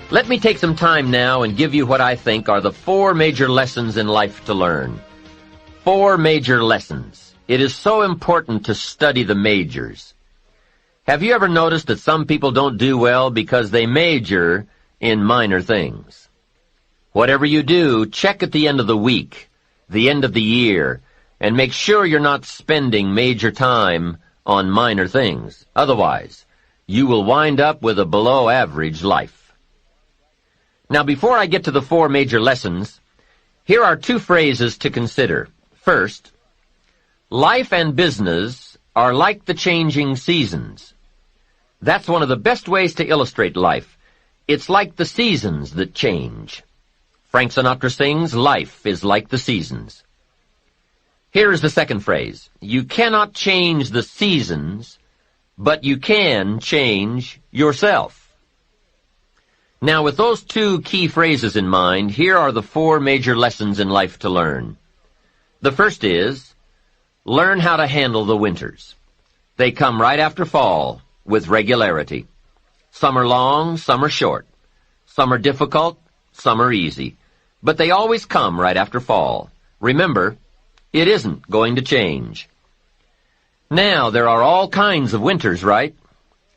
Let me take some time now and give you what I think are the 4 major lessons in life to learn. 4 major lessons. It is so important to study the majors. Have you ever noticed that some people don't do well because they major in minor things? Whatever you do, check at the end of the week, the end of the year, and make sure you're not spending major time on minor things. Otherwise, you will wind up with a below-average life. Now, before I get to the 4 major lessons, here are 2 phrases to consider. First, life and business are like the changing seasons. That's one of the best ways to illustrate life. It's like the seasons that change. Frank Sinatra sings, "Life is like the seasons." Here is the second phrase. You cannot change the seasons, but you can change yourself. Now, with those 2 key phrases in mind, here are the 4 major lessons in life to learn. The first is, learn how to handle the winters. They come right after fall, with regularity. Some are long, some are short. Some are difficult, some are easy. But they always come right after fall. Remember, it isn't going to change. Now, there are all kinds of winters, right?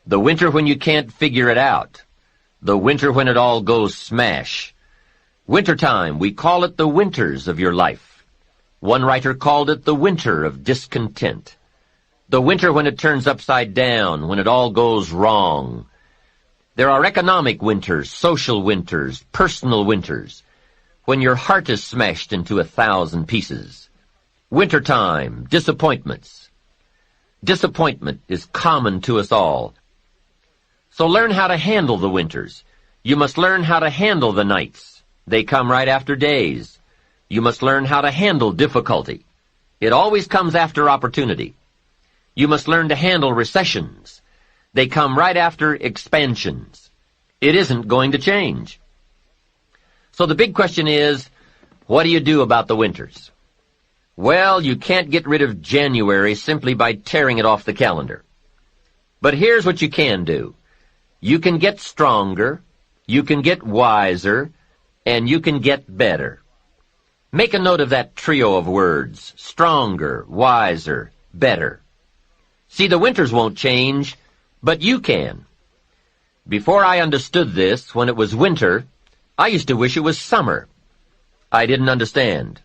The winter when you can't figure it out. The winter when it all goes smash. Wintertime, we call it the winters of your life. One writer called it the winter of discontent. The winter when it turns upside down, when it all goes wrong. There are economic winters, social winters, personal winters, when your heart is smashed into 1,000 pieces. Wintertime, disappointments. Disappointment is common to us all. So learn how to handle the winters. You must learn how to handle the nights. They come right after days. You must learn how to handle difficulty. It always comes after opportunity. You must learn to handle recessions. They come right after expansions. It isn't going to change. So the big question is, what do you do about the winters? Well, you can't get rid of January simply by tearing it off the calendar. But here's what you can do. You can get stronger, you can get wiser, and you can get better. Make a note of that trio of words, stronger, wiser, better. See, the winters won't change, but you can. Before I understood this, when it was winter, I used to wish it was summer. I didn't understand.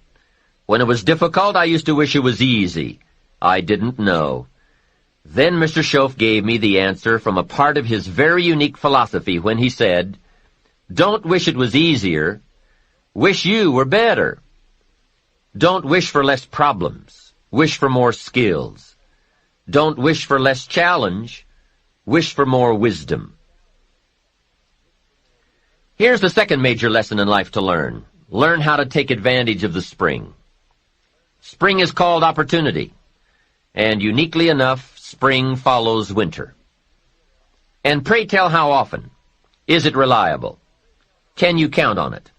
When it was difficult, I used to wish it was easy. I didn't know. Then Mr. Schoaf gave me the answer from a part of his very unique philosophy when he said, "Don't wish it was easier. Wish you were better. Don't wish for less problems. Wish for more skills. Don't wish for less challenge. Wish for more wisdom." Here's the second major lesson in life to learn. Learn how to take advantage of the spring. Spring is called opportunity, and uniquely enough, spring follows winter. And pray tell how often? Is it reliable? Can you count on it?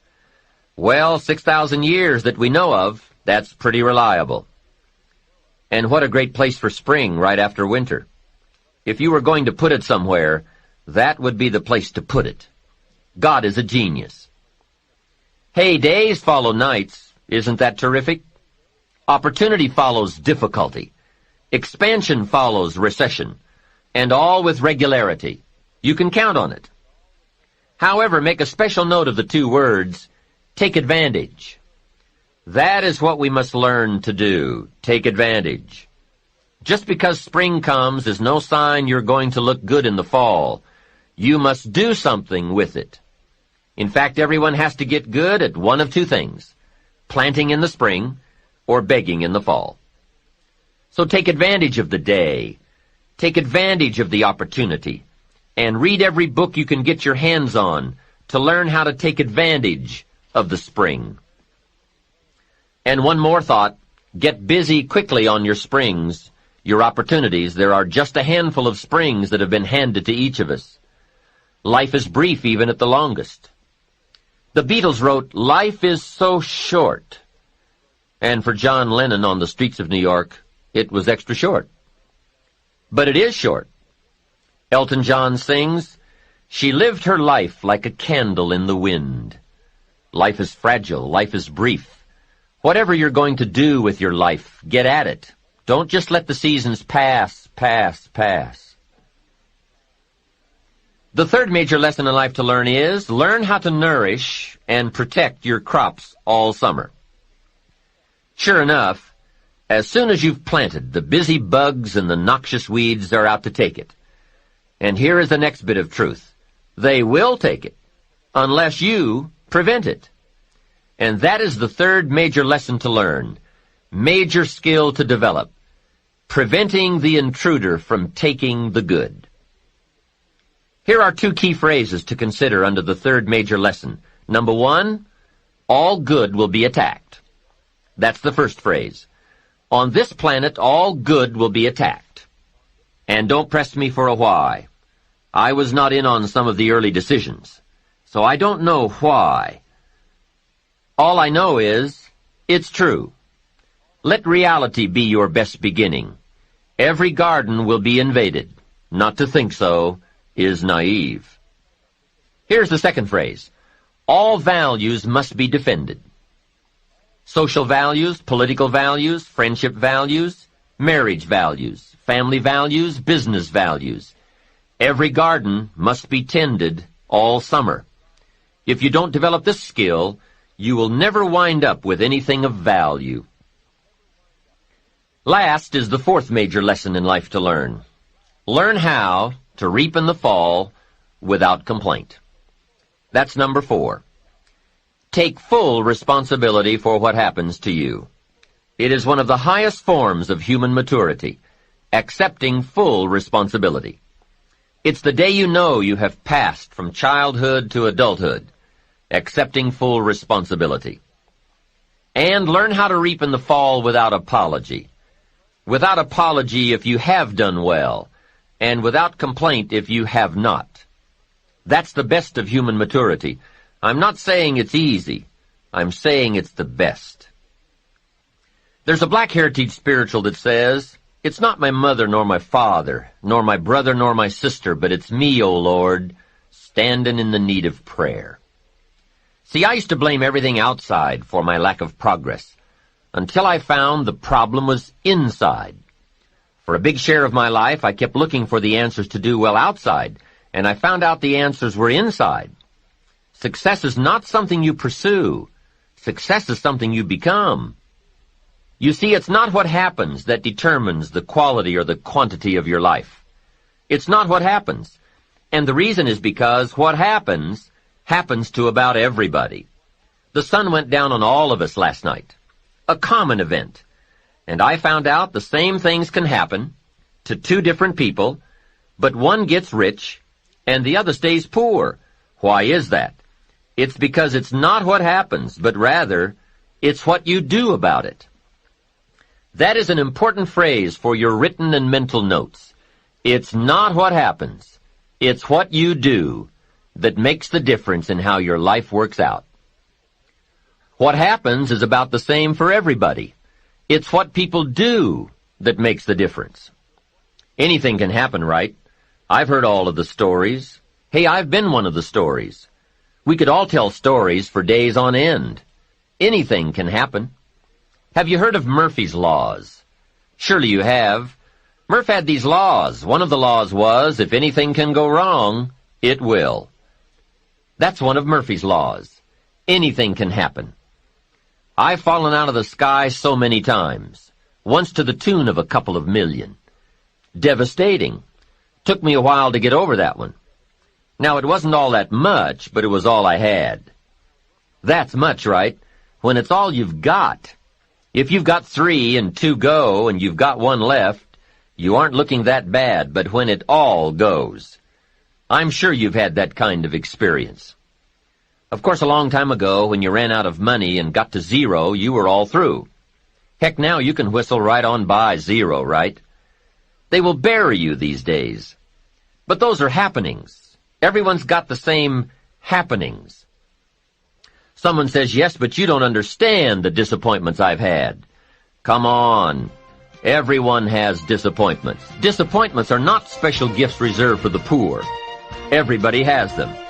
Well, 6,000 years that we know of, that's pretty reliable. And what a great place for spring right after winter. If you were going to put it somewhere, that would be the place to put it. God is a genius. Hey, days follow nights. Isn't that terrific? Opportunity follows difficulty. Expansion follows recession. And all with regularity. You can count on it. However, make a special note of the 2 words, take advantage. That is what we must learn to do, take advantage. Just because spring comes is no sign you're going to look good in the fall. You must do something with it. In fact, everyone has to get good at one of 2 things, planting in the spring or begging in the fall. So take advantage of the day, take advantage of the opportunity, and read every book you can get your hands on to learn how to take advantage of the spring. And one more thought, get busy quickly on your springs, your opportunities. There are just a handful of springs that have been handed to each of us. Life is brief even at the longest. The Beatles wrote, "Life is so short." And for John Lennon on the streets of New York, it was extra short. But it is short. Elton John sings, She lived her life like a candle in the wind. Life is fragile. Life is brief. Whatever you're going to do with your life, get at it. Don't just let the seasons pass. The third major lesson in life to learn is learn how to nourish and protect your crops all summer. Sure enough, as soon as you've planted, the busy bugs and the noxious weeds are out to take it. And here is the next bit of truth. They will take it, unless you prevent it. And that is the third major lesson to learn, major skill to develop, preventing the intruder from taking the good. Here are two key phrases to consider under the third major lesson. Number one, all good will be attacked. That's the first phrase. On this planet, all good will be attacked. And don't press me for a why. I was not in on some of the early decisions, so I don't know why. All I know is, it's true. Let reality be your best beginning. Every garden will be invaded. Not to think so is naive. Here's the second phrase. All values must be defended. Social values, political values, friendship values, marriage values, family values, business values. Every garden must be tended all summer. If you don't develop this skill, you will never wind up with anything of value. Last is the fourth major lesson in life to learn. Learn how to reap in the fall without complaint. That's number 4. Take full responsibility for what happens to you. It is one of the highest forms of human maturity, accepting full responsibility. It's the day you know you have passed from childhood to adulthood, accepting full responsibility. And learn how to reap in the fall without apology. Without apology if you have done well, and without complaint if you have not. That's the best of human maturity. I'm not saying it's easy. I'm saying it's the best. There's a Black Heritage spiritual that says, "It's not my mother nor my father, nor my brother nor my sister, but it's me, O Lord, standing in the need of prayer." See, I used to blame everything outside for my lack of progress, until I found the problem was inside. For a big share of my life, I kept looking for the answers to do well outside, and I found out the answers were inside. Success is not something you pursue. Success is something you become. You see, it's not what happens that determines the quality or the quantity of your life. It's not what happens. And the reason is because what happens to about everybody. The sun went down on all of us last night. A common event. And I found out the same things can happen to two different people, but one gets rich and the other stays poor. Why is that? It's because it's not what happens, but rather, it's what you do about it. That is an important phrase for your written and mental notes. It's not what happens. It's what you do that makes the difference in how your life works out. What happens is about the same for everybody. It's what people do that makes the difference. Anything can happen, right? I've heard all of the stories. Hey, I've been one of the stories. We could all tell stories for days on end. Anything can happen. Have you heard of Murphy's Laws? Surely you have. Murph had these laws. One of the laws was, if anything can go wrong, it will. That's one of Murphy's laws. Anything can happen. I've fallen out of the sky so many times, once to the tune of a couple of million. Devastating. Took me a while to get over that one. Now, it wasn't all that much, but it was all I had. That's much, right? When it's all you've got. If you've got 3 and 2 go and you've got 1 left, you aren't looking that bad, but when it all goes. I'm sure you've had that kind of experience. Of course, a long time ago, when you ran out of money and got to 0, you were all through. Heck, now you can whistle right on by 0, right? They will bury you these days. But those are happenings. Everyone's got the same happenings. Someone says, yes, but you don't understand the disappointments I've had. Come on. Everyone has disappointments. Disappointments are not special gifts reserved for the poor. Everybody has them.